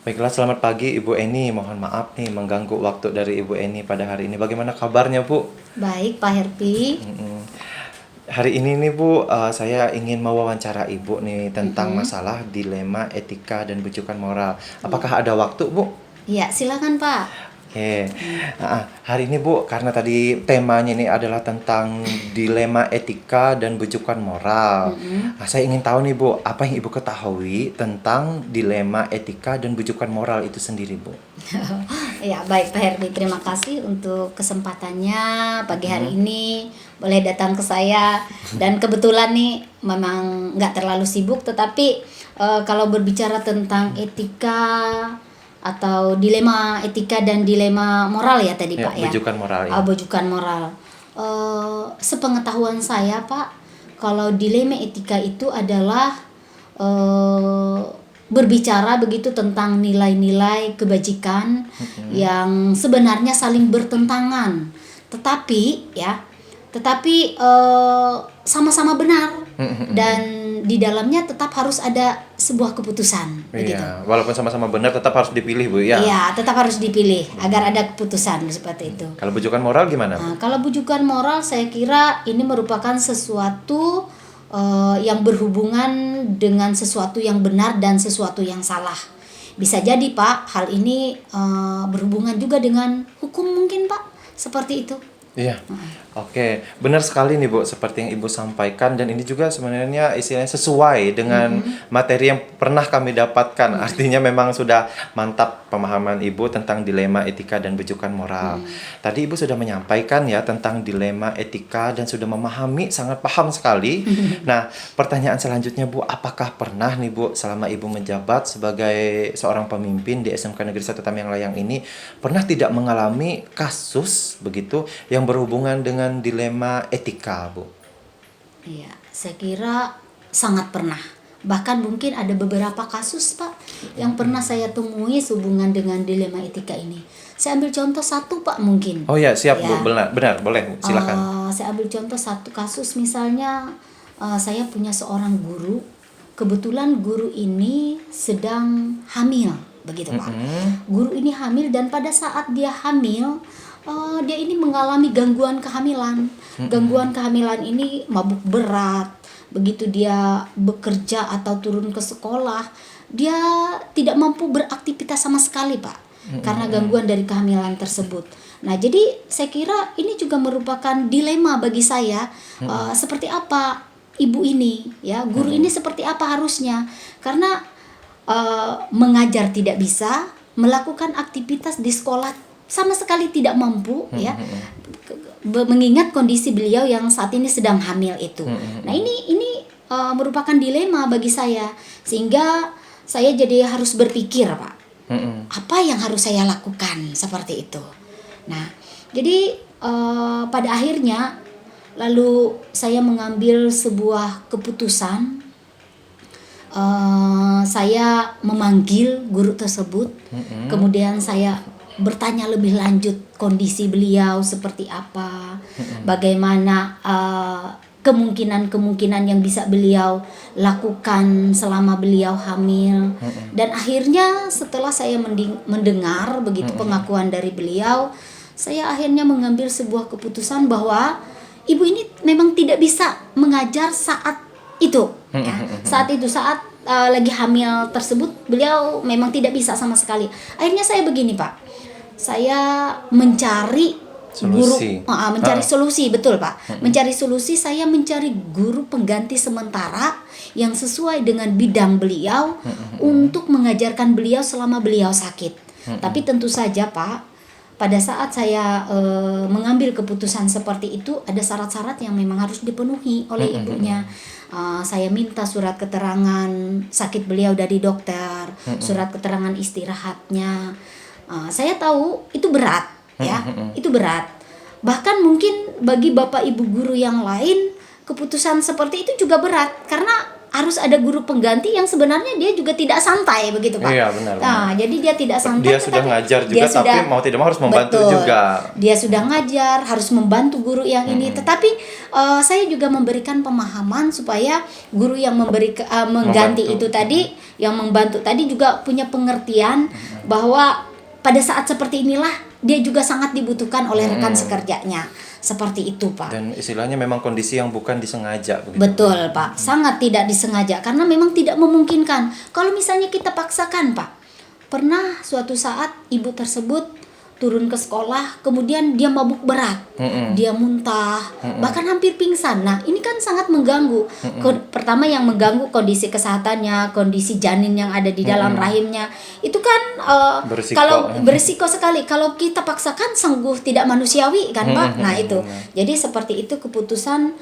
Baiklah, selamat pagi Ibu Eni. Mohon maaf nih mengganggu waktu dari Ibu Eni pada hari ini. Bagaimana kabarnya, Bu? Baik, Pak Herpi. Mm-mm. Hari ini nih Bu, saya ingin mewawancara Ibu nih tentang Mm-mm. masalah dilema etika dan bujukan moral. Apakah Iya. ada waktu, Bu? Iya, silakan Pak. Oke, hari ini Bu, karena tadi temanya ini adalah tentang dilema etika dan bujukan moral. Mm-mm. Saya ingin tahu nih Bu, apa yang Ibu ketahui tentang dilema etika dan bujukan moral itu sendiri, Bu? Ya, baik Pak Herpi. Terima kasih untuk kesempatannya pagi hari ini. Boleh datang ke saya. Dan kebetulan nih memang nggak terlalu sibuk, tetapi kalau berbicara tentang etika atau dilema etika dan dilema moral ya tadi Ya, Pak ya. bujukan moral ya. Bujukan moral. Sepengetahuan saya Pak, kalau dilema etika itu adalah eh, berbicara begitu tentang nilai-nilai kebajikan yang sebenarnya saling bertentangan, tetapi sama-sama benar dan di dalamnya tetap harus ada sebuah keputusan begitu. Iya, walaupun sama-sama benar tetap harus dipilih, Bu, ya. Iya, tetap harus dipilih agar ada keputusan seperti itu. Kalau bujukan moral gimana, Bu? Nah, kalau bujukan moral saya kira ini merupakan sesuatu yang berhubungan dengan sesuatu yang benar dan sesuatu yang salah. Bisa jadi Pak, hal ini berhubungan juga dengan hukum mungkin Pak, seperti itu. Iya, oke, benar sekali nih Bu, seperti yang Ibu sampaikan dan ini juga sebenarnya istilahnya sesuai dengan materi yang pernah kami dapatkan. Artinya memang sudah mantap pemahaman Ibu tentang dilema etika dan bujukan moral. Tadi Ibu sudah menyampaikan ya tentang dilema etika dan sudah memahami, sangat paham sekali. Nah, pertanyaan selanjutnya Bu, apakah pernah nih Bu selama Ibu menjabat sebagai seorang pemimpin di SMK Negeri 1 Tamiang Layang ini pernah tidak mengalami kasus begitu yang berhubungan dengan dilema etika, Bu? Iya, saya kira sangat pernah. Bahkan mungkin ada beberapa kasus Pak yang pernah saya temui sehubungan dengan dilema etika ini. Saya ambil contoh satu Pak mungkin. Oh ya, siap Bu, Ya. benar, boleh Bu, silakan. Saya ambil contoh satu kasus misalnya saya punya seorang guru. Kebetulan guru ini sedang hamil, begitu Pak. Guru ini hamil dan pada saat dia hamil dia ini mengalami gangguan kehamilan. Gangguan kehamilan ini mabuk berat. Begitu dia bekerja atau turun ke sekolah, dia tidak mampu beraktivitas sama sekali, Pak. Karena gangguan dari kehamilan tersebut. Nah, jadi saya kira ini juga merupakan dilema bagi saya. Seperti apa ibu ini, ya, guru ini seperti apa harusnya? Karena mengajar tidak bisa, melakukan aktivitas di sekolah sama sekali tidak mampu, ya, mengingat kondisi beliau yang saat ini sedang hamil itu. Nah, ini merupakan dilema bagi saya, sehingga saya jadi harus berpikir, Pak, apa yang harus saya lakukan seperti itu. Nah, jadi pada akhirnya lalu saya mengambil sebuah keputusan. Saya memanggil guru tersebut, kemudian saya bertanya lebih lanjut kondisi beliau seperti apa, bagaimana kemungkinan-kemungkinan yang bisa beliau lakukan selama beliau hamil. Dan akhirnya setelah saya mendengar begitu pengakuan dari beliau, saya akhirnya mengambil sebuah keputusan bahwa ibu ini memang tidak bisa mengajar saat itu, ya. Saat lagi hamil tersebut beliau memang tidak bisa sama sekali. Akhirnya saya begini Pak, saya mencari Solusi. mencari solusi, betul Pak. Mencari solusi, saya mencari guru pengganti sementara yang sesuai dengan bidang beliau untuk mengajarkan beliau selama beliau sakit. Tapi tentu saja Pak, pada saat saya mengambil keputusan seperti itu, ada syarat-syarat yang memang harus dipenuhi oleh ibunya. Saya minta surat keterangan sakit beliau dari dokter, surat keterangan istirahatnya. Saya tahu itu berat, ya, itu berat. Bahkan mungkin bagi bapak ibu guru yang lain keputusan seperti itu juga berat karena harus ada guru pengganti yang sebenarnya dia juga tidak santai begitu Pak. Iya, benar. Nah, jadi dia tidak santai. Dia sudah ngajar juga, dia tapi mau tidak mau harus membantu betul, juga. Dia sudah ngajar, harus membantu guru yang ini. Tetapi saya juga memberikan pemahaman supaya guru yang mengganti Membantu. itu tadi, yang membantu tadi juga punya pengertian bahwa pada saat seperti inilah dia juga sangat dibutuhkan oleh rekan sekerjanya. Seperti itu Pak. Dan istilahnya memang kondisi yang bukan disengaja begitu. Betul Pak, sangat tidak disengaja karena memang tidak memungkinkan. Kalau misalnya kita paksakan Pak, pernah suatu saat ibu tersebut turun ke sekolah, kemudian dia mabuk berat, dia muntah, bahkan hampir pingsan. Nah ini kan sangat mengganggu. Pertama yang mengganggu kondisi kesehatannya, kondisi janin yang ada di dalam rahimnya, itu kan Berisiko. kalau berisiko sekali. Kalau kita paksakan sungguh tidak manusiawi kan Pak. Nah itu, jadi seperti itu keputusan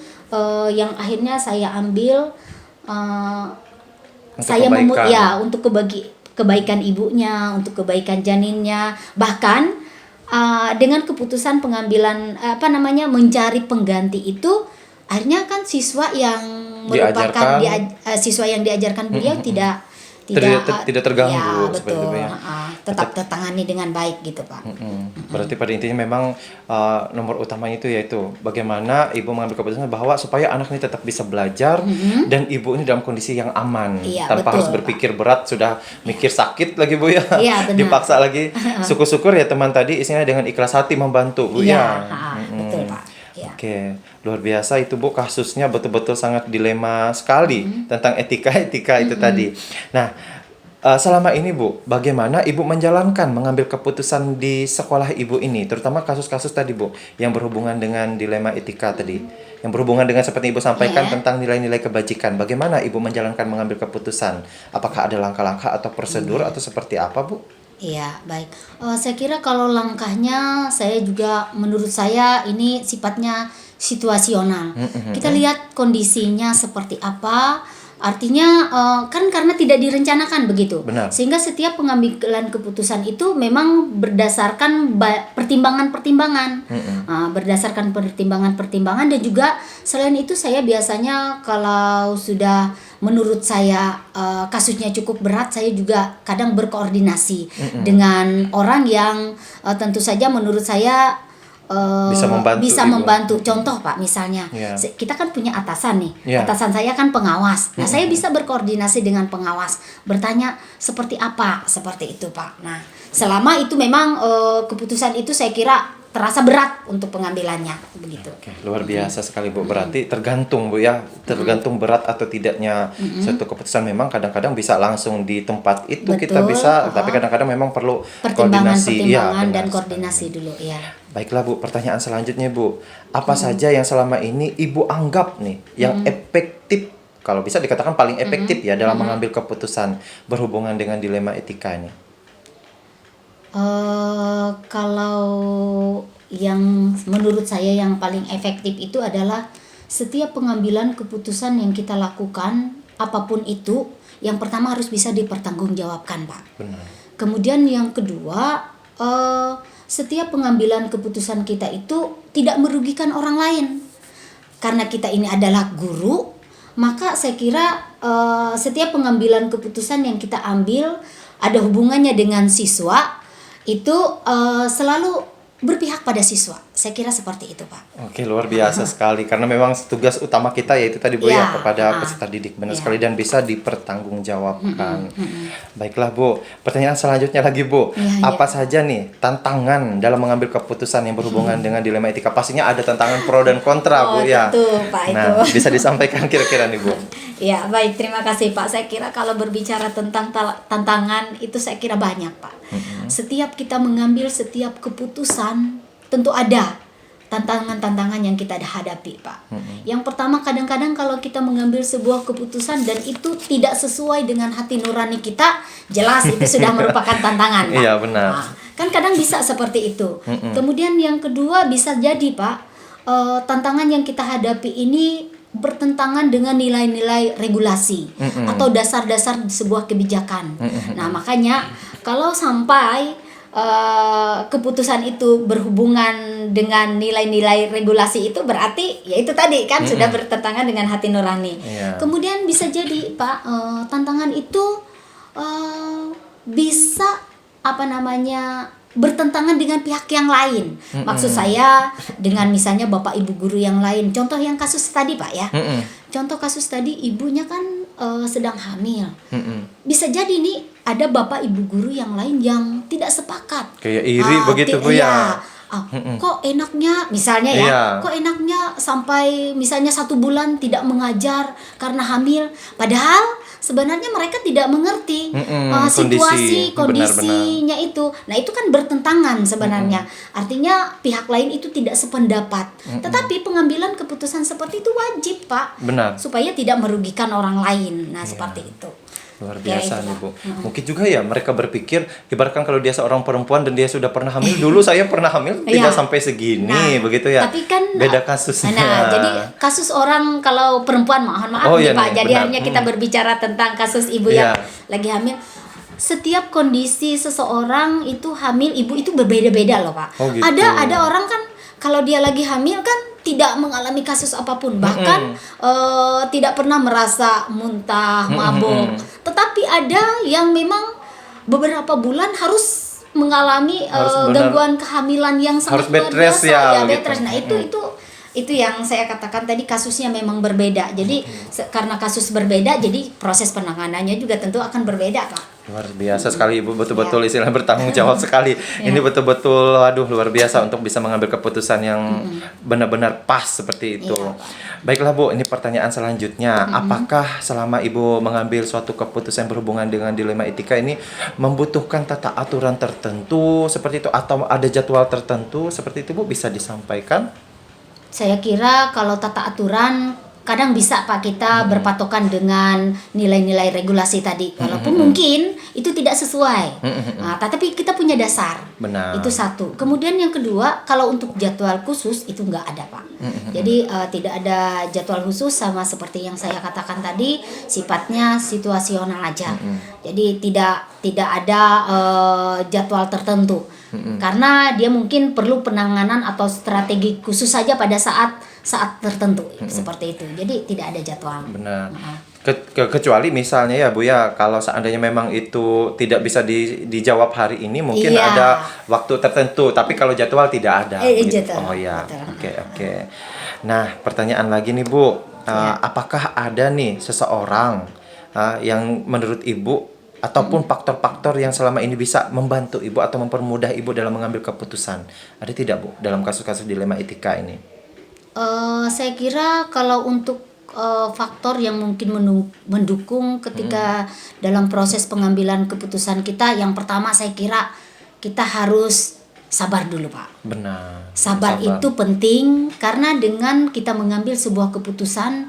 yang akhirnya saya ambil. Untuk Saya kebaikan. untuk kebaikan ibunya, untuk kebaikan janinnya, bahkan dengan keputusan pengambilan mencari pengganti itu, akhirnya kan siswa yang merupakan siswa yang diajarkan beliau tidak terganggu ya, seperti betul, itu ya. tetap tertangani dengan baik gitu Pak. Berarti pada intinya memang nomor utamanya itu yaitu bagaimana ibu mengambil keputusan bahwa supaya anak ini tetap bisa belajar dan ibu ini dalam kondisi yang aman, Iya, tanpa betul, harus berpikir berat, sudah mikir sakit lagi Bu ya. Iya, benar. Dipaksa lagi. Syukur-syukur ya teman tadi isinya dengan ikhlas hati membantu Bu ya. Betul Pak. Ya. Oke, luar biasa itu Bu, kasusnya betul-betul sangat dilema sekali tentang etika-etika itu tadi. Nah, selama ini Bu, bagaimana Ibu menjalankan mengambil keputusan di sekolah Ibu ini, terutama kasus-kasus tadi Bu, yang berhubungan dengan dilema etika tadi, yang berhubungan dengan seperti Ibu sampaikan tentang nilai-nilai kebajikan. Bagaimana Ibu menjalankan mengambil keputusan? Apakah ada langkah-langkah atau prosedur atau seperti apa Bu? Iya, baik. Saya kira kalau langkahnya, menurut saya ini sifatnya situasional. Kita lihat kondisinya seperti apa. Artinya kan karena tidak direncanakan begitu. Benar. Sehingga setiap pengambilan keputusan itu memang berdasarkan pertimbangan-pertimbangan. Berdasarkan pertimbangan-pertimbangan, dan juga selain itu saya biasanya kalau sudah menurut saya kasusnya cukup berat, saya juga kadang berkoordinasi dengan orang yang tentu saja menurut saya bisa membantu. Contoh Pak, misalnya kita kan punya atasan nih. Atasan saya kan pengawas. Nah, saya bisa berkoordinasi dengan pengawas, bertanya seperti apa, seperti itu Pak. Nah, selama itu memang keputusan itu saya kira terasa berat untuk pengambilannya begitu. Oke, luar biasa sekali Bu. Berarti tergantung Bu ya, tergantung berat atau tidaknya suatu keputusan. Memang kadang-kadang bisa langsung di tempat itu. Betul, kita bisa, tapi kadang-kadang memang perlu koordinasi. Pertimbangan dan benar koordinasi sekali. dulu ya. Baiklah Bu, pertanyaan selanjutnya Bu, apa saja yang selama ini Ibu anggap nih yang efektif, kalau bisa dikatakan paling efektif ya dalam mengambil keputusan berhubungan dengan dilema etika ini? Kalau yang menurut saya yang paling efektif itu adalah setiap pengambilan keputusan yang kita lakukan, apapun itu, yang pertama harus bisa dipertanggungjawabkan Pak. Benar. Kemudian yang kedua, setiap pengambilan keputusan kita itu tidak merugikan orang lain. Karena kita ini adalah guru, maka saya kira setiap pengambilan keputusan yang kita ambil ada hubungannya dengan siswa, itu selalu berpihak pada siswa. Saya kira seperti itu Pak. Oke, luar biasa sekali, karena memang tugas utama kita yaitu tadi Bu ya, kepada peserta didik, benar sekali, dan bisa dipertanggungjawabkan. Baiklah Bu, pertanyaan selanjutnya lagi Bu, apa saja nih tantangan dalam mengambil keputusan yang berhubungan dengan dilema etika? Pastinya ada tantangan pro dan kontra Bu ya. Tentu Pak, Nah, itu. bisa disampaikan kira-kira nih Bu. Ya, baik, terima kasih Pak. Saya kira kalau berbicara tentang tantangan itu saya kira banyak Pak. Setiap kita mengambil setiap keputusan tentu ada tantangan-tantangan yang kita hadapi Pak. Yang pertama, kadang-kadang kalau kita mengambil sebuah keputusan dan itu tidak sesuai dengan hati nurani kita, jelas itu sudah merupakan tantangan Pak. Iya, benar. Nah, kan kadang bisa seperti itu. Kemudian yang kedua, bisa jadi Pak, tantangan yang kita hadapi ini bertentangan dengan nilai-nilai regulasi atau dasar-dasar sebuah kebijakan. Nah, makanya kalau sampai keputusan itu berhubungan dengan nilai-nilai regulasi itu berarti ya itu tadi kan sudah bertentangan dengan hati nurani. Iya. Kemudian bisa jadi Pak, tantangan itu bisa bertentangan dengan pihak yang lain. Maksud saya dengan misalnya bapak ibu guru yang lain. Contoh yang kasus tadi Pak ya. Contoh kasus tadi ibunya kan sedang hamil. Bisa jadi nih ada bapak ibu guru yang lain yang tidak sepakat. Kayak iri begitu Bu ya. Kok enaknya misalnya ya, Iya. kok enaknya sampai misalnya 1 bulan tidak mengajar karena hamil, padahal sebenarnya mereka tidak mengerti situasi kondisinya itu. Nah itu kan bertentangan sebenarnya. Artinya pihak lain itu tidak sependapat. Tetapi pengambilan keputusan seperti itu wajib Pak, Benar. supaya tidak merugikan orang lain. Nah seperti itu. Luar Ya, biasa itulah. nih Bu. Mungkin juga ya mereka berpikir, ibaratkan kalau dia seorang perempuan dan dia sudah pernah hamil, dulu saya pernah hamil tidak Iya. sampai segini, Nah, begitu ya. Tapi kan Beda kasusnya. Nah, jadi kasus orang kalau perempuan mohon maaf Oh, nih iya Pak. nih, Jadi benar. hanya kita berbicara tentang kasus ibu Iya. yang lagi hamil. Setiap kondisi seseorang itu hamil, ibu itu berbeda-beda loh Pak. Oh, gitu. Ada orang kan kalau dia lagi hamil kan tidak mengalami kasus apapun, bahkan tidak pernah merasa muntah, mabuk. Tetapi ada yang memang beberapa bulan harus mengalami Harus benar- gangguan kehamilan yang harus sangat bed luar rest biasa, ya, bed gitu. rest. Nah itu yang saya katakan tadi kasusnya memang berbeda. Jadi karena kasus berbeda, jadi proses penanganannya juga tentu akan berbeda Pak. Luar biasa sekali Ibu, betul-betul istilah bertanggung jawab sekali. Ini betul-betul aduh luar biasa untuk bisa mengambil keputusan yang benar-benar pas seperti itu. Iya, Pak. Baiklah Bu, ini pertanyaan selanjutnya. Apakah selama Ibu mengambil suatu keputusan berhubungan dengan dilema etika ini membutuhkan tata aturan tertentu seperti itu atau ada jadwal tertentu seperti itu Bu, bisa disampaikan? Saya kira kalau tata aturan kadang bisa Pak kita berpatokan dengan nilai-nilai regulasi tadi, walaupun mungkin itu tidak sesuai. Nah, tetapi kita punya dasar. Benar. Itu satu. Kemudian yang kedua, kalau untuk jadwal khusus itu nggak ada Pak. Jadi tidak ada jadwal khusus, sama seperti yang saya katakan tadi, sifatnya situasional aja. Jadi tidak ada jadwal tertentu. Karena dia mungkin perlu penanganan atau strategi khusus saja pada saat tertentu seperti itu. Jadi tidak ada jadwal. Benar. Kecuali misalnya ya Bu ya, kalau seandainya memang itu tidak bisa dijawab hari ini, mungkin Iya. ada waktu tertentu. Tapi kalau jadwal tidak ada. Begitu. Jadwal. Oh ya, Betul. oke. Nah, pertanyaan lagi nih Bu, apakah ada nih seseorang yang menurut Ibu ataupun faktor-faktor yang selama ini bisa membantu Ibu atau mempermudah Ibu dalam mengambil keputusan? Ada tidak Bu dalam kasus-kasus dilema etika ini? Saya kira kalau untuk faktor yang mungkin mendukung ketika dalam proses pengambilan keputusan kita, yang pertama saya kira kita harus sabar dulu Pak. Benar. Sabar itu penting karena dengan kita mengambil sebuah keputusan,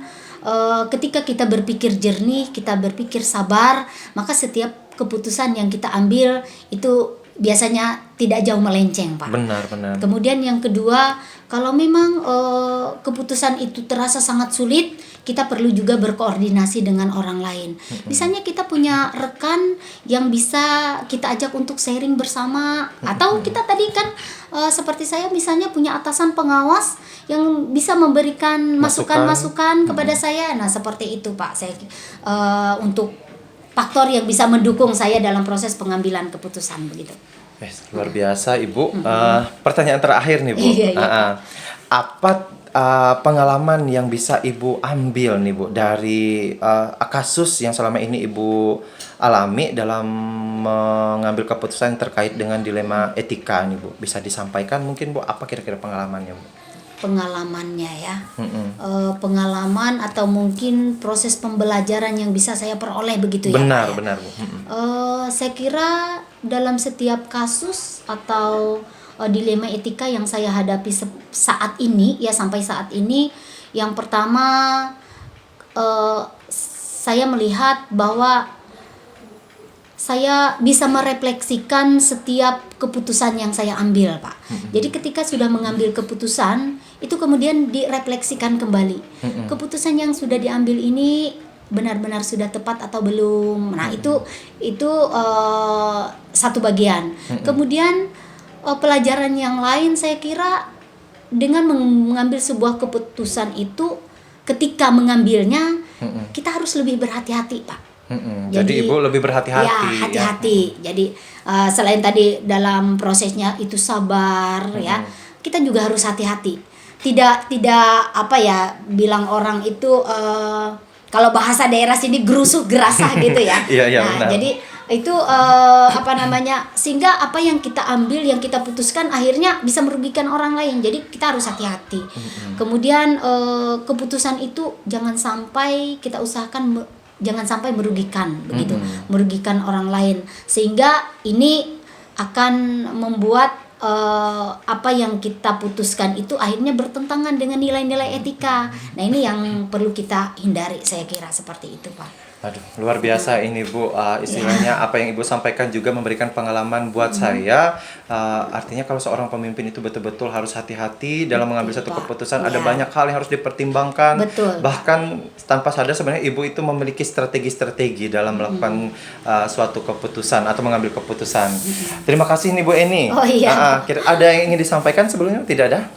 ketika kita berpikir jernih, kita berpikir sabar, maka setiap keputusan yang kita ambil itu biasanya tidak jauh melenceng Pak. Benar. Kemudian yang kedua, kalau memang keputusan itu terasa sangat sulit, kita perlu juga berkoordinasi dengan orang lain. Misalnya kita punya rekan yang bisa kita ajak untuk sharing bersama, atau kita tadi kan seperti saya misalnya punya atasan pengawas yang bisa memberikan masukan-masukan kepada saya. Nah seperti itu Pak, saya untuk faktor yang bisa mendukung saya dalam proses pengambilan keputusan begitu. Luar biasa Ibu. Pertanyaan terakhir nih Bu. Iya. Apa pengalaman yang bisa Ibu ambil nih Bu dari kasus yang selama ini Ibu alami dalam mengambil keputusan terkait dengan dilema etika nih Bu? Bisa disampaikan mungkin Bu, apa kira-kira pengalamannya Bu? Pengalamannya ya, pengalaman atau mungkin proses pembelajaran yang bisa saya peroleh begitu ya. Benar Pak, ya? Bu. Saya kira dalam setiap kasus atau dilema etika yang saya hadapi saat ini ya, sampai saat ini, yang pertama saya melihat bahwa saya bisa merefleksikan setiap keputusan yang saya ambil Pak. Jadi ketika sudah mengambil keputusan, itu kemudian direfleksikan kembali. Keputusan yang sudah diambil ini benar-benar sudah tepat atau belum. Nah, itu satu bagian. Kemudian pelajaran yang lain saya kira dengan mengambil sebuah keputusan itu, ketika mengambilnya kita harus lebih berhati-hati, Pak. Jadi ibu lebih berhati-hati. Ya, hati-hati. Jadi selain tadi dalam prosesnya itu sabar, ya, kita juga harus hati-hati. Tidak apa ya, bilang orang itu kalau bahasa daerah sini gerusuh gerasah gitu ya. Iya, Nah, benar. jadi itu sehingga apa yang kita ambil, yang kita putuskan akhirnya bisa merugikan orang lain. Jadi kita harus hati-hati. Kemudian keputusan itu jangan sampai kita usahakan jangan sampai merugikan begitu, merugikan orang lain, sehingga ini akan membuat apa yang kita putuskan itu akhirnya bertentangan dengan nilai-nilai etika. Nah, ini yang perlu kita hindari, saya kira seperti itu, Pak. Aduh, luar biasa ini Bu, istilahnya apa yang Ibu sampaikan juga memberikan pengalaman buat saya. Artinya kalau seorang pemimpin itu betul-betul harus hati-hati dalam mengambil satu Pak. keputusan. Ada Ya. banyak hal yang harus dipertimbangkan. Betul. Bahkan tanpa sadar sebenarnya Ibu itu memiliki strategi-strategi dalam melakukan suatu keputusan atau mengambil keputusan. Terima kasih nih Bu Eni. Oh, iya. Ada yang ingin disampaikan sebelumnya? Tidak ada?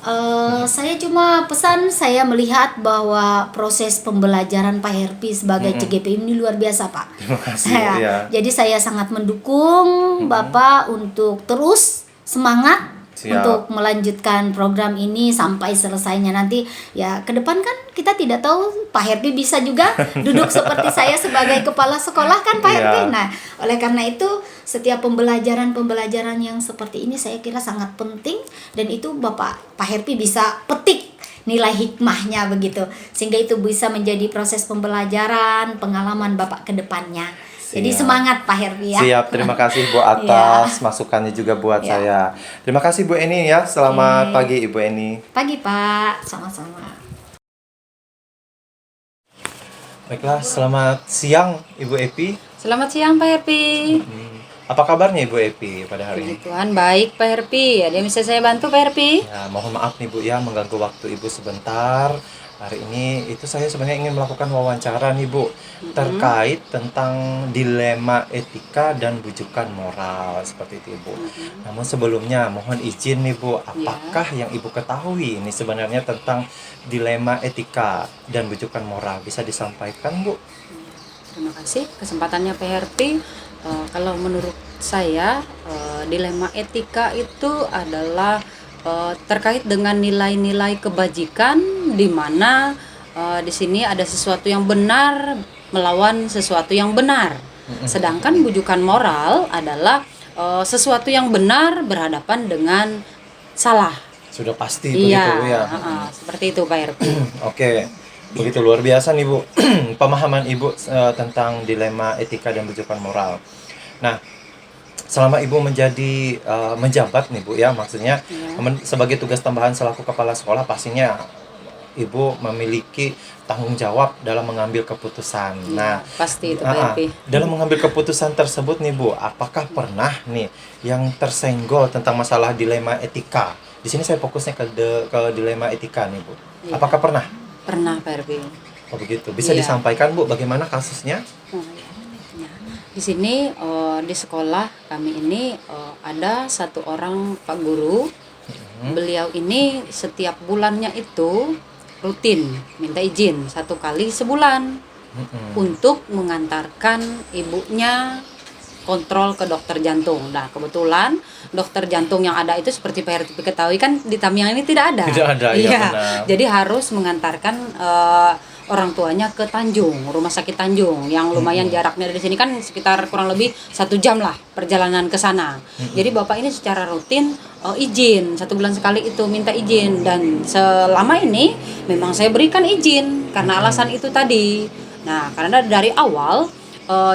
Saya cuma pesan, saya melihat bahwa proses pembelajaran Pak Herpi sebagai CGP ini luar biasa, Pak. Terima kasih. Ya. Jadi saya sangat mendukung Bapak untuk terus semangat Siap. untuk melanjutkan program ini sampai selesainya nanti. Ya, ke depan kan kita tidak tahu, Pak Herpi bisa juga duduk seperti saya sebagai kepala sekolah kan, Pak Iya. Herpi. Nah, oleh karena itu setiap pembelajaran yang seperti ini saya kira sangat penting, dan itu Pak Herpi bisa petik nilai hikmahnya begitu, sehingga itu bisa menjadi proses pembelajaran, pengalaman Bapak ke depannya. Jadi Siap. semangat Pak Herpi ya. Siap, terima kasih Bu atas masukannya juga buat saya. Terima kasih Bu Eni ya. Selamat pagi Ibu Eni. Pagi Pak, sama-sama. Baiklah, selamat siang Ibu Epi. Selamat siang Pak Herpi. Apa kabarnya Ibu Epi pada hari ini? Puji Tuhan baik Pak Herpi. Ada yang bisa saya bantu Pak Herpi? Ya, mohon maaf nih Bu ya mengganggu waktu Ibu sebentar. Hari ini itu saya sebenarnya ingin melakukan wawancara nih Bu, terkait tentang dilema etika dan bujukan moral seperti itu Ibu. Namun sebelumnya mohon izin nih Bu, apakah yang Ibu ketahui ini sebenarnya tentang dilema etika dan bujukan moral, bisa disampaikan Bu? Terima kasih kesempatannya Pak Herpi. Kalau menurut saya dilema etika itu adalah terkait dengan nilai-nilai kebajikan, di mana di sini ada sesuatu yang benar melawan sesuatu yang benar. Sedangkan bujukan moral adalah sesuatu yang benar berhadapan dengan salah. Sudah pasti begitu ya. Seperti itu Pak Herpi. Oke, begitu luar biasa nih Bu pemahaman Ibu tentang dilema etika dan bujukan moral. Nah, selama Ibu menjabat nih Bu ya, maksudnya sebagai tugas tambahan selaku kepala sekolah, pastinya Ibu memiliki tanggung jawab dalam mengambil keputusan. Nah, pasti itu Pak Herpi. dalam mengambil keputusan tersebut nih Bu, apakah pernah nih yang tersenggol tentang masalah dilema etika? Di sini saya fokusnya ke dilema etika nih Bu. Iya. Apakah pernah? Pernah Pak Herpi. Oh begitu. Bisa Iya. disampaikan Bu bagaimana kasusnya? Di sini di sekolah kami ini ada satu orang Pak Guru. Beliau ini setiap bulannya itu rutin minta izin 1 kali sebulan untuk mengantarkan ibunya kontrol ke dokter jantung. Nah, kebetulan dokter jantung yang ada itu seperti Pak Herti ketahui kan di Tamiang ini tidak ada. Tidak ada, iya benar. Jadi harus mengantarkan orang tuanya ke Tanjung, rumah sakit Tanjung yang lumayan jaraknya dari sini kan sekitar kurang lebih 1 jam lah perjalanan ke sana. Jadi Bapak ini secara rutin izin 1 bulan sekali itu minta izin, dan selama ini memang saya berikan izin karena alasan itu tadi. Nah, karena dari awal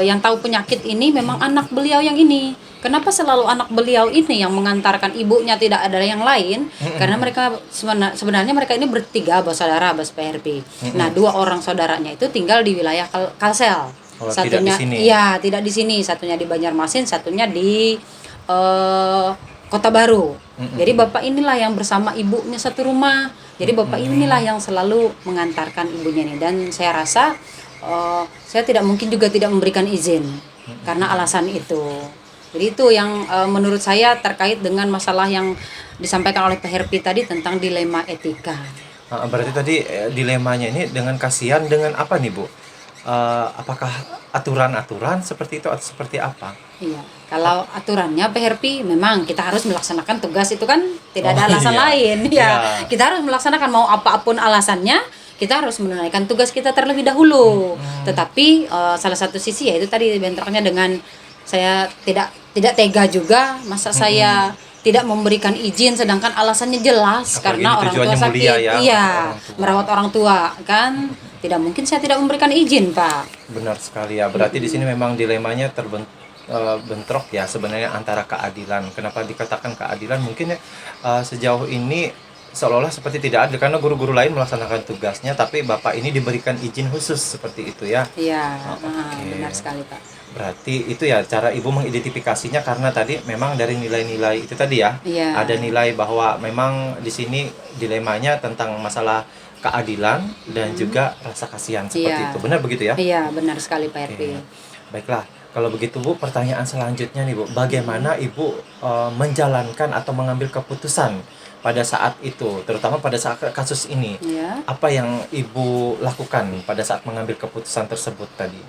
yang tahu penyakit ini memang anak beliau yang ini. Kenapa selalu anak beliau ini yang mengantarkan ibunya, tidak ada yang lain? Karena mereka sebenarnya mereka ini bertiga bersaudara, Bas PRP. Nah, 2 orang saudaranya itu tinggal di wilayah Kalsel. Satunya tidak di sini. Iya, tidak di sini. Satunya di Banjarmasin, satunya di Kota Baru. Jadi bapak inilah yang bersama ibunya satu rumah. Jadi bapak inilah yang selalu mengantarkan ibunya ini, dan saya rasa saya tidak mungkin juga tidak memberikan izin karena alasan itu. Jadi itu yang menurut saya terkait dengan masalah yang disampaikan oleh Pak Herpi tadi tentang dilema etika. Berarti tadi dilemanya ini dengan kasihan dengan apa nih Bu? Apakah aturan-aturan seperti itu atau seperti apa? Iya, kalau aturannya Pak Herpi memang kita harus melaksanakan tugas itu kan tidak ada alasan iya. lain. Ya, Iya. kita harus melaksanakan mau apapun alasannya, kita harus menunaikan tugas kita terlebih dahulu. Tetapi salah satu sisi ya itu tadi bentroknya dengan saya tidak tega juga, masa saya tidak memberikan izin sedangkan alasannya jelas. Apalagi karena ini orang tua tujuannya sakit, mulia ya, iya, orang tua. merawat orang tua kan. Tidak mungkin saya tidak memberikan izin, Pak. Benar sekali ya. Berarti di sini memang dilemanya bentrok ya sebenarnya antara keadilan. Kenapa dikatakan keadilan? Mungkin ya sejauh ini seolah-olah seperti tidak adil karena guru-guru lain melaksanakan tugasnya, tapi Bapak ini diberikan izin khusus seperti itu ya. Iya, Oke. benar sekali, Pak. Berarti itu ya cara Ibu mengidentifikasinya karena tadi memang dari nilai-nilai itu tadi ya. Iya. Ada nilai bahwa memang di sini dilemanya tentang masalah keadilan dan juga rasa kasihan seperti Iya. itu. Benar begitu ya? Iya, benar sekali, Pak Herpi. Oke. Baiklah, kalau begitu Bu, pertanyaan selanjutnya nih Bu, bagaimana Ibu menjalankan atau mengambil keputusan pada saat itu, terutama pada saat kasus ini? Iya. Apa yang Ibu lakukan pada saat mengambil keputusan tersebut tadi?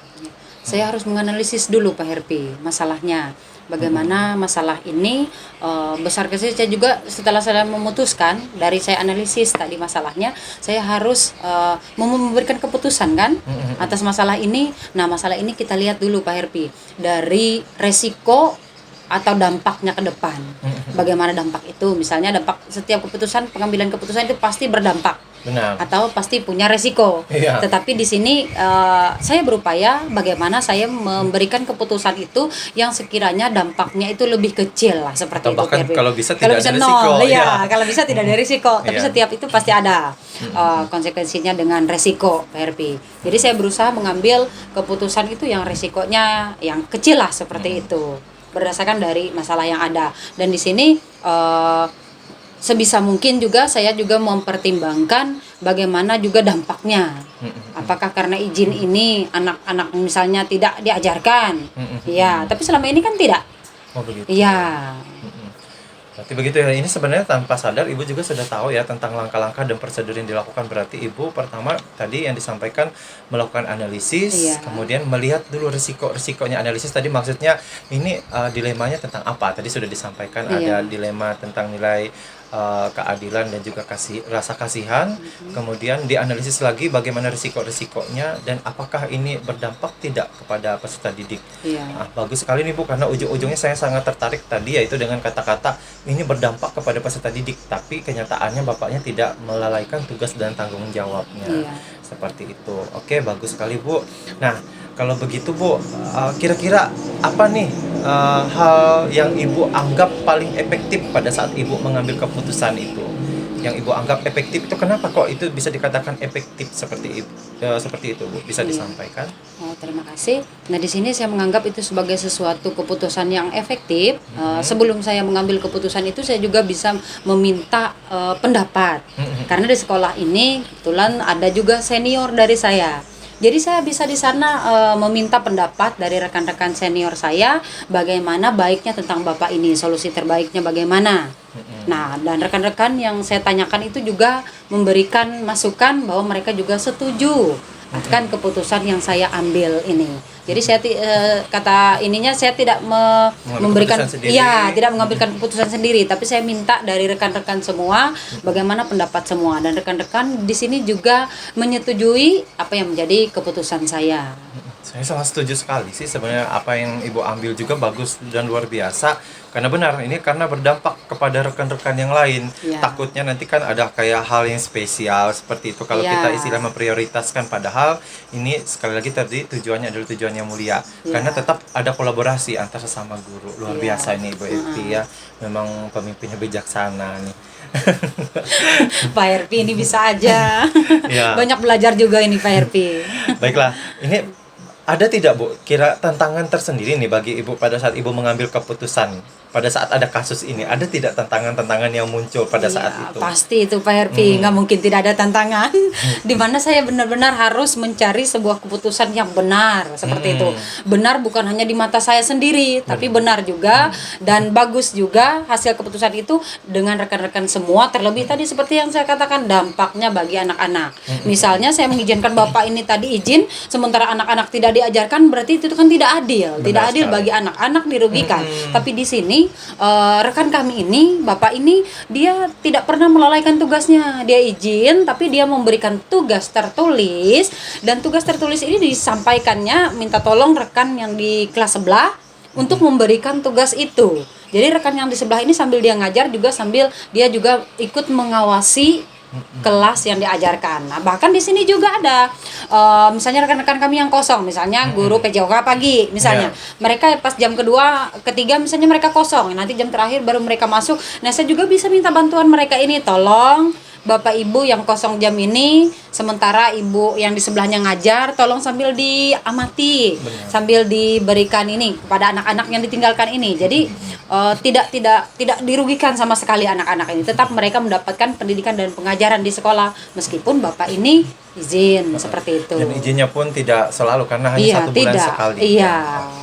Saya harus menganalisis dulu, Pak Herpi, masalahnya. Bagaimana masalah ini besar kecil. Saya juga setelah saya memutuskan dari saya analisis tadi masalahnya, saya harus memberikan keputusan kan atas masalah ini. Nah, masalah ini kita lihat dulu, Pak Herpi, dari resiko atau dampaknya ke depan. Bagaimana dampak itu? Misalnya dampak setiap keputusan, pengambilan keputusan itu pasti berdampak. Benar. Atau pasti punya resiko. Iya. Tetapi di sini saya berupaya bagaimana saya memberikan keputusan itu yang sekiranya dampaknya itu lebih kecil lah seperti Atau itu. bahkan Pak Herpi. kalau bisa Kalau tidak ada nol, resiko, iya. ya. Kalau bisa tidak ada resiko, tapi Iya. setiap itu pasti ada konsekuensinya dengan resiko, Pak Herpi. Jadi saya berusaha mengambil keputusan itu yang resikonya yang kecil lah seperti itu, berdasarkan dari masalah yang ada. Dan di sini sebisa mungkin juga saya juga mempertimbangkan bagaimana juga dampaknya. Apakah karena izin ini anak-anak misalnya tidak diajarkan? Iya, tapi selama ini kan tidak. Oh begitu. Iya. Berarti begitu ya. Ini sebenarnya tanpa sadar Ibu juga sudah tahu ya tentang langkah-langkah dan prosedur yang dilakukan. Berarti Ibu pertama tadi yang disampaikan melakukan analisis, Iya. kemudian melihat dulu risikonya. Analisis tadi maksudnya ini dilemanya tentang apa? Tadi sudah disampaikan Iya. ada dilema tentang nilai keadilan dan juga rasa kasihan. Kemudian dianalisis lagi bagaimana risikonya dan apakah ini berdampak tidak kepada peserta didik. Iya. Bagus sekali nih Bu, karena ujung-ujungnya saya sangat tertarik tadi yaitu dengan kata-kata ini berdampak kepada peserta didik, tapi kenyataannya Bapaknya tidak melalaikan tugas dan tanggung jawabnya. Iya. Seperti itu. Oke, bagus sekali Bu. Nah, kalau begitu Bu, kira-kira apa nih hal yang Ibu anggap paling efektif pada saat Ibu mengambil keputusan itu? Yang Ibu anggap efektif itu kenapa kok itu bisa dikatakan efektif seperti itu Bu? Bisa Iya. disampaikan? Oh, terima kasih. Nah, di sini saya menganggap itu sebagai sesuatu keputusan yang efektif. Sebelum saya mengambil keputusan itu, saya juga bisa meminta pendapat. Karena di sekolah ini kebetulan ada juga senior dari saya. Jadi saya bisa di sana meminta pendapat dari rekan-rekan senior saya bagaimana baiknya tentang Bapak ini, solusi terbaiknya bagaimana. Nah, dan rekan-rekan yang saya tanyakan itu juga memberikan masukan bahwa mereka juga setuju akan keputusan yang saya ambil ini. Jadi saya kata ininya saya tidak memberikan keputusan sendiri. iya, tidak mengambilkan keputusan sendiri, tapi saya minta dari rekan-rekan semua bagaimana pendapat semua, dan rekan-rekan di sini juga menyetujui apa yang menjadi keputusan saya. Saya sangat setuju sekali sih sebenarnya apa yang Ibu ambil juga bagus dan luar biasa. Karena benar ini karena berdampak kepada rekan-rekan yang lain. Ya. Takutnya nanti kan ada kayak hal yang spesial seperti itu kalau Ya. kita istilah memprioritaskan, padahal ini sekali lagi tadi tujuannya adalah tujuan yang mulia. Ya. Karena tetap ada kolaborasi antar sesama guru. Luar Ya. biasa ini Ibu Evi ya. Memang pemimpinnya bijaksana nih. Pak Herpi ini bisa aja. Ya. Banyak belajar juga ini Pak Herpi. Baiklah, ini ada tidak Bu kira tantangan tersendiri nih bagi Ibu pada saat Ibu mengambil keputusan pada saat ada kasus ini, ada tidak tantangan-tantangan yang muncul pada saat Iya, itu? pasti itu Pak Herpi, nggak mungkin tidak ada tantangan. Di mana saya benar-benar harus mencari sebuah keputusan yang benar seperti itu. Benar bukan hanya di mata saya sendiri, tapi benar juga dan bagus juga hasil keputusan itu dengan rekan-rekan semua. Terlebih tadi seperti yang saya katakan, dampaknya bagi anak-anak. Misalnya saya mengizinkan bapak ini tadi izin, sementara anak-anak tidak diajarkan, berarti itu kan tidak adil. Tidak Benar adil sekali. bagi anak-anak, dirugikan. Tapi di sini rekan kami ini, bapak ini, dia tidak pernah melalaikan tugasnya. Dia izin, tapi dia memberikan tugas tertulis, dan tugas tertulis ini disampaikannya minta tolong rekan yang di kelas sebelah untuk memberikan tugas itu. Jadi rekan yang di sebelah ini sambil dia ngajar juga sambil dia juga ikut mengawasi kelas yang diajarkan. Nah, bahkan di sini juga ada misalnya rekan-rekan kami yang kosong, misalnya guru PJOK pagi misalnya. Mereka pas jam kedua, ketiga misalnya mereka kosong. Nanti jam terakhir baru mereka masuk. Nah, saya juga bisa minta bantuan mereka ini, tolong Bapak Ibu yang kosong jam ini, sementara Ibu yang di sebelahnya ngajar, tolong sambil diamati, sambil diberikan ini kepada anak-anak yang ditinggalkan ini. Jadi tidak dirugikan sama sekali anak-anak ini. Tetap mereka mendapatkan pendidikan dan pengajaran di sekolah meskipun Bapak ini izin seperti itu. Dan izinnya pun tidak selalu karena hanya Iya, 1 bulan tidak. sekali. Iya,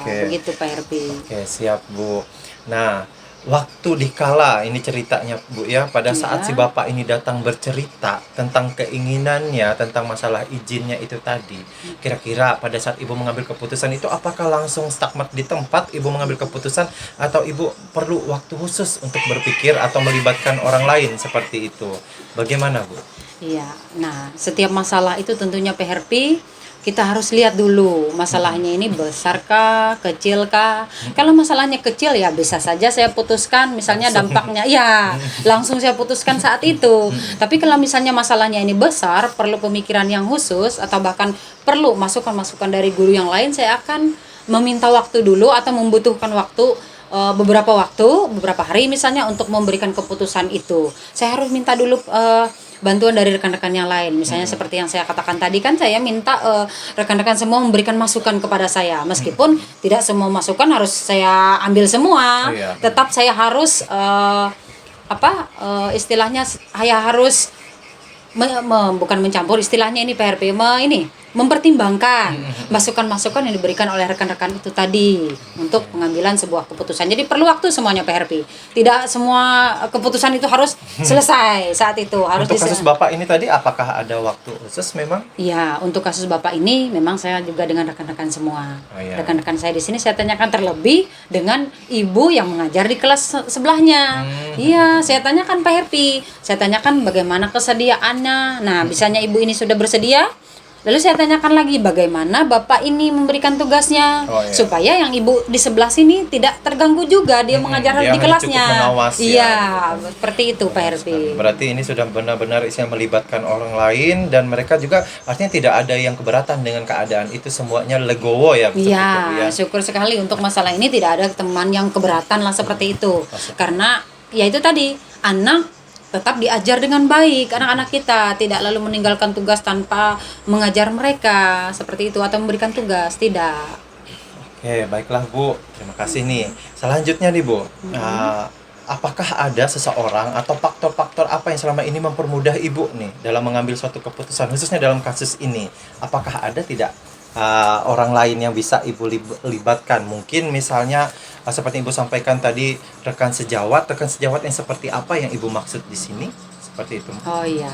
Oke. begitu Pak Herpi. Oke, siap Bu. Nah, waktu dikala ini ceritanya Bu ya, pada saat si Bapak ini datang bercerita tentang keinginannya, tentang masalah izinnya itu tadi. Kira-kira pada saat Ibu mengambil keputusan itu apakah langsung stagmat di tempat Ibu mengambil keputusan atau Ibu perlu waktu khusus untuk berpikir atau melibatkan orang lain seperti itu? Bagaimana Bu? Iya, nah setiap masalah itu tentunya Pak Herpi kita harus lihat dulu masalahnya ini besarkah, kecilkah. Kalau masalahnya kecil ya bisa saja saya putuskan, misalnya dampaknya ya langsung saya putuskan saat itu. Tapi kalau misalnya masalahnya ini besar, perlu pemikiran yang khusus atau bahkan perlu masukan-masukan dari guru yang lain, saya akan meminta waktu dulu atau membutuhkan waktu beberapa hari misalnya untuk memberikan keputusan itu. Saya harus minta dulu bantuan dari rekan-rekan yang lain. Misalnya seperti yang saya katakan tadi kan, saya minta rekan-rekan semua memberikan masukan kepada saya. Meskipun tidak semua masukan harus saya ambil semua. Iya. Tetap saya harus istilahnya saya harus bukan mencampur, istilahnya ini PRP mempertimbangkan masukan-masukan yang diberikan oleh rekan-rekan itu tadi untuk pengambilan sebuah keputusan. Jadi perlu waktu semuanya PRP. Tidak semua keputusan itu harus selesai saat itu. Harus Untuk kasus Bapak ini tadi apakah ada waktu khusus memang? Iya, untuk kasus Bapak ini memang saya juga dengan rekan-rekan semua. Oh, iya. Rekan-rekan saya di sini saya tanyakan terlebih dengan ibu yang mengajar di kelas sebelahnya. Iya, saya tanyakan Pak Herpi. Saya tanyakan bagaimana kesediaannya. Nah, misalnya ibu ini sudah bersedia, lalu saya tanyakan lagi bagaimana Bapak ini memberikan tugasnya, Oh, iya. supaya yang ibu di sebelah sini tidak terganggu juga dia mengajar dia di hanya kelasnya. cukup mengawasi Iya, ya, seperti itu Pak Herpi. Berarti ini sudah benar-benar isinya melibatkan orang lain dan mereka juga artinya tidak ada yang keberatan dengan keadaan itu, semuanya legowo ya. seperti itu, Iya, syukur sekali untuk masalah ini tidak ada teman yang keberatan lah seperti itu. Karena ya itu tadi, anak tetap diajar dengan baik, anak-anak kita tidak lalu meninggalkan tugas tanpa mengajar mereka seperti itu atau memberikan tugas, tidak. Oke, baiklah Bu. Terima kasih nih. Selanjutnya nih Bu, apakah ada seseorang atau faktor-faktor apa yang selama ini mempermudah Ibu nih dalam mengambil suatu keputusan, khususnya dalam kasus ini? Apakah ada tidak orang lain yang bisa Ibu libatkan? Mungkin misalnya seperti Ibu sampaikan tadi, rekan sejawat yang seperti apa yang Ibu maksud di sini? Seperti itu. Oh iya,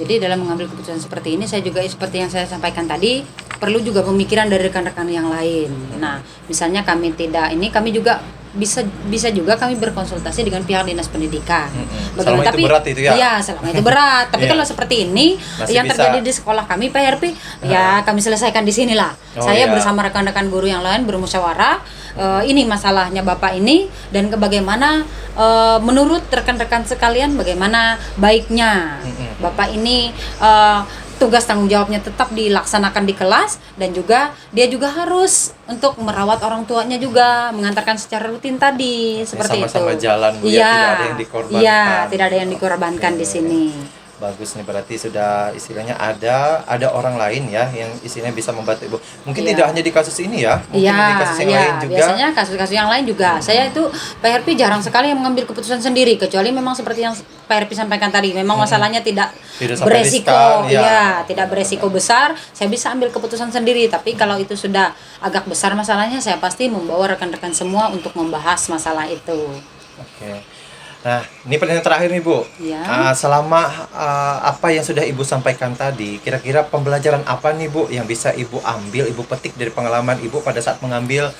jadi dalam mengambil keputusan seperti ini saya juga seperti yang saya sampaikan tadi, perlu juga pemikiran dari rekan-rekan yang lain. Nah, misalnya kami juga bisa juga kami berkonsultasi dengan pihak dinas pendidikan. Selama itu berat itu ya? Iya, selama itu berat. Tapi Iya. kalau seperti ini Masih yang bisa. terjadi di sekolah kami Pak Herpi, ya kami selesaikan di sinilah. Oh, Saya iya. bersama rekan-rekan guru yang lain bermusyawarah. Ini masalahnya Bapak ini dan bagaimana menurut rekan-rekan sekalian bagaimana baiknya Bapak ini tugas tanggung jawabnya tetap dilaksanakan di kelas, dan juga dia juga harus untuk merawat orang tuanya juga, mengantarkan secara rutin tadi seperti sama-sama itu. jalan Bu, ya, tidak ada yang dikorbankan. Iya, tidak ada yang dikorbankan di sini. Bagus nih, berarti sudah istilahnya ada orang lain ya yang istilahnya bisa membantu Ibu. Mungkin Iya. tidak hanya di kasus ini ya, mungkin Iya, di kasus yang iya. lain juga. Biasanya kasus-kasus yang lain juga. Saya itu Pak Herpi jarang sekali yang mengambil keputusan sendiri, kecuali memang seperti yang Pak Herpi sampaikan tadi. Memang masalahnya tidak Tidak sampai beresiko, riskan, ya. ya, tidak beresiko besar. Saya bisa ambil keputusan sendiri. Tapi kalau itu sudah agak besar masalahnya, saya pasti membawa rekan-rekan semua untuk membahas masalah itu. Oke. Nah, ini pertanyaan terakhir nih Bu. Ya. Selama apa yang sudah Ibu sampaikan tadi, kira-kira pembelajaran apa nih Bu yang bisa Ibu ambil, Ibu petik dari pengalaman Ibu pada saat mengambil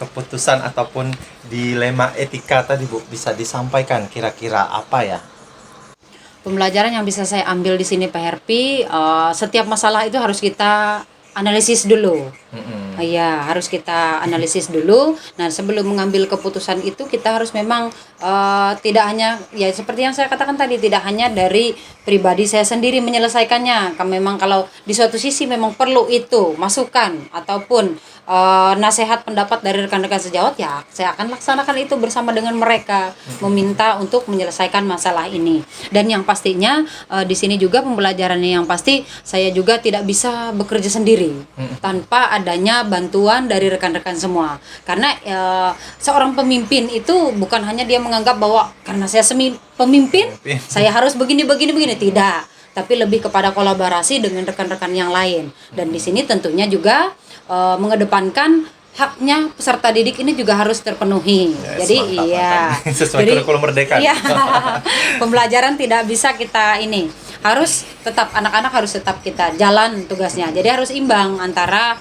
keputusan ataupun dilema etika tadi Bu, bisa disampaikan kira-kira apa ya? Pembelajaran yang bisa saya ambil di sini Pak Herpi, setiap masalah itu harus kita analisis dulu. Iya, harus kita analisis dulu. Nah, sebelum mengambil keputusan itu kita harus memang tidak hanya ya seperti yang saya katakan tadi, tidak hanya dari pribadi saya sendiri menyelesaikannya. Memang kalau di suatu sisi memang perlu itu masukan ataupun nasihat pendapat dari rekan-rekan sejawat, ya saya akan laksanakan itu bersama dengan mereka, meminta untuk menyelesaikan masalah ini. Dan yang pastinya di sini juga pembelajarannya yang pasti saya juga tidak bisa bekerja sendiri tanpa adanya bantuan dari rekan-rekan semua. Karena seorang pemimpin itu bukan hanya dia menganggap bahwa karena saya pemimpin saya harus begini, tidak. Tapi lebih kepada kolaborasi dengan rekan-rekan yang lain. Dan di sini tentunya juga mengedepankan haknya peserta didik ini juga harus terpenuhi. Yes, Jadi mantap, iya. mantap. Sesuai Jadi, kurikulum Merdeka. Iya. Pembelajaran tidak bisa kita ini. Harus tetap anak-anak harus tetap kita jalan tugasnya. Jadi harus imbang antara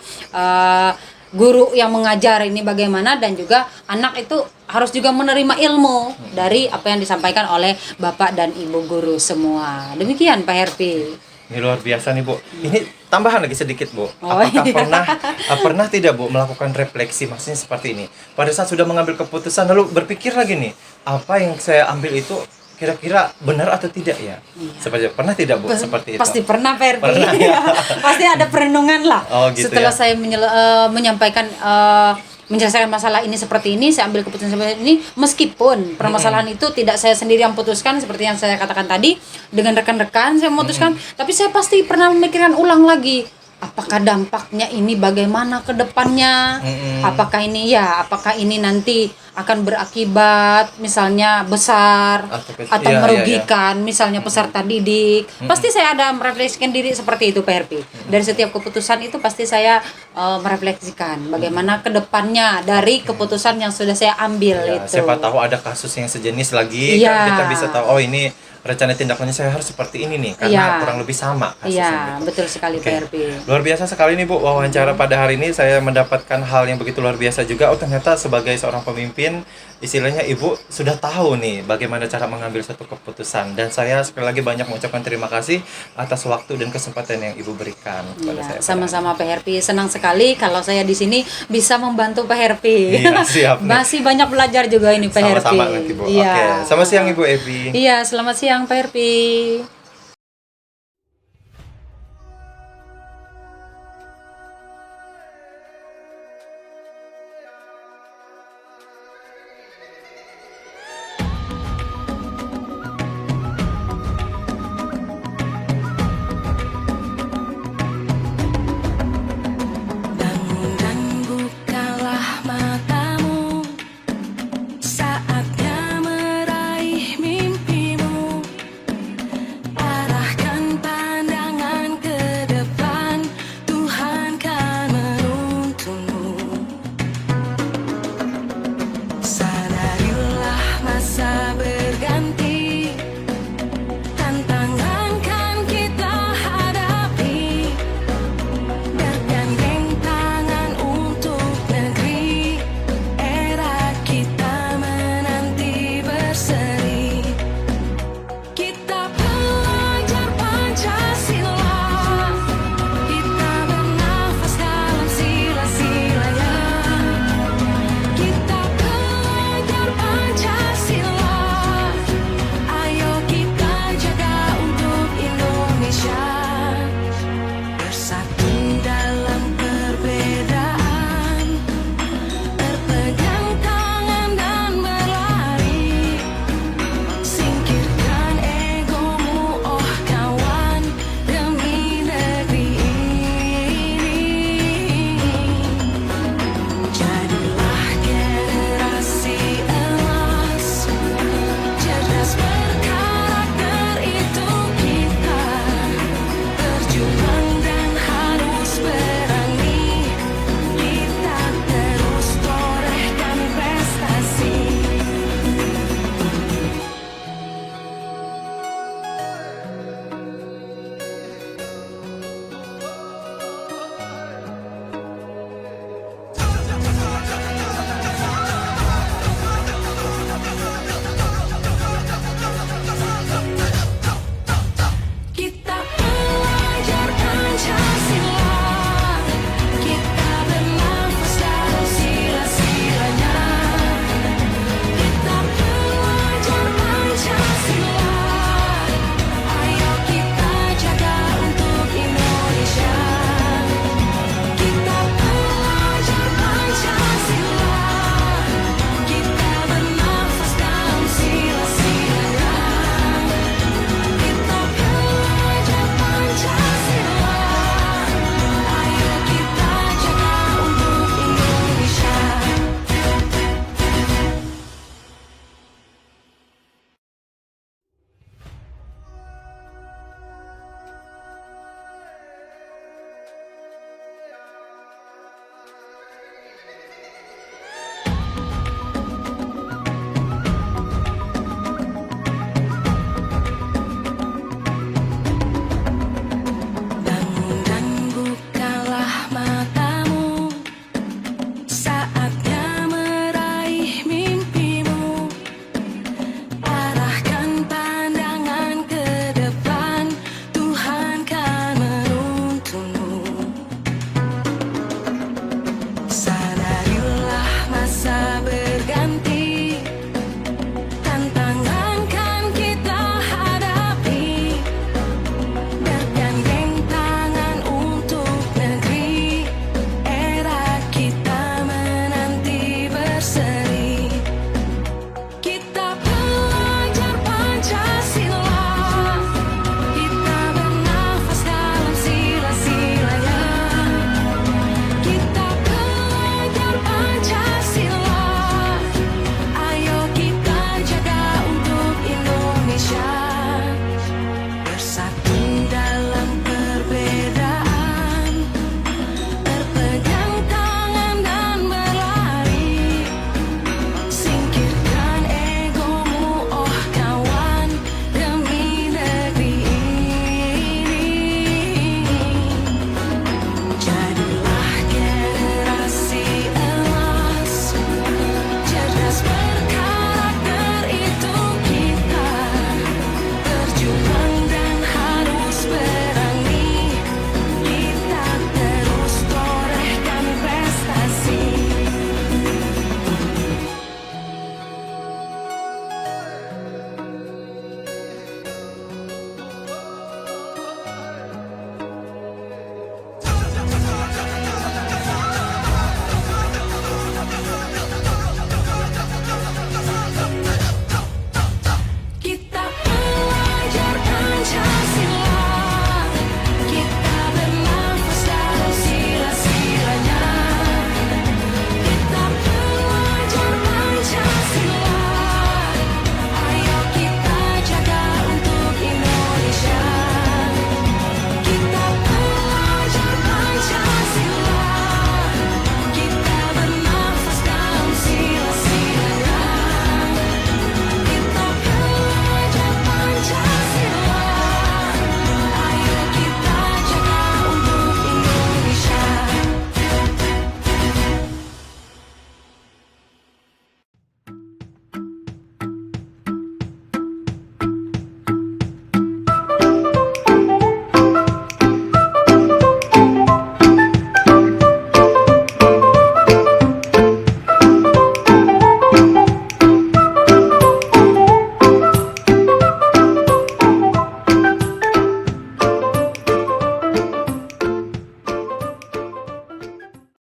guru yang mengajar ini bagaimana dan juga anak itu harus juga menerima ilmu dari apa yang disampaikan oleh Bapak dan Ibu guru semua. Demikian Pak Herpi. Ini luar biasa nih Bu. Ini tambahan lagi sedikit Bu. Oh, Apakah iya. pernah tidak Bu melakukan refleksi, maksudnya seperti ini? Pada saat sudah mengambil keputusan lalu berpikir lagi nih, apa yang saya ambil itu kira-kira benar atau tidak ya? Seperti pernah tidak Bu seperti itu? Pasti pernah Pak Herpi. Pernah, ya. Pasti ada perenungan lah. Oh, gitu Setelah ya. saya menyampaikan menyelesaikan masalah ini seperti ini, saya ambil keputusan seperti ini, meskipun permasalahan itu tidak saya sendiri yang putuskan seperti yang saya katakan tadi, dengan rekan-rekan saya memutuskan, tapi saya pasti pernah memikirkan ulang lagi, apakah dampaknya ini bagaimana ke depannya, apakah ini nanti akan berakibat misalnya besar atau iya, merugikan misalnya peserta didik. Pasti saya ada merefleksikan diri seperti itu Pak Herpi. Dari setiap keputusan itu pasti saya merefleksikan bagaimana ke depannya dari keputusan yang sudah saya ambil Ya, itu. siapa tahu ada kasus yang sejenis lagi, Iya. kan kita bisa tahu, oh ini rencana tindak lanjut saya harus seperti ini nih, karena Iya. kurang lebih sama kasusnya. Iya, gitu. betul sekali Oke. Pak Herpi. Luar biasa sekali nih Bu, wawancara pada hari ini saya mendapatkan hal yang begitu luar biasa juga. Oh ternyata sebagai seorang pemimpin, istilahnya Ibu sudah tahu nih bagaimana cara mengambil satu keputusan. Dan saya sekali lagi banyak mengucapkan terima kasih atas waktu dan kesempatan yang Ibu berikan kepada saya. Iya, pada sama-sama Pak Herpi. Senang sekali kalau saya di sini bisa membantu Pak Herpi. Iya, siap nih. Masih banyak belajar juga ini Pak Herpi. Sama-sama nanti Bu. Iya. Oke, selamat siang Ibu Evi. Iya, selamat siang Pak Herpi.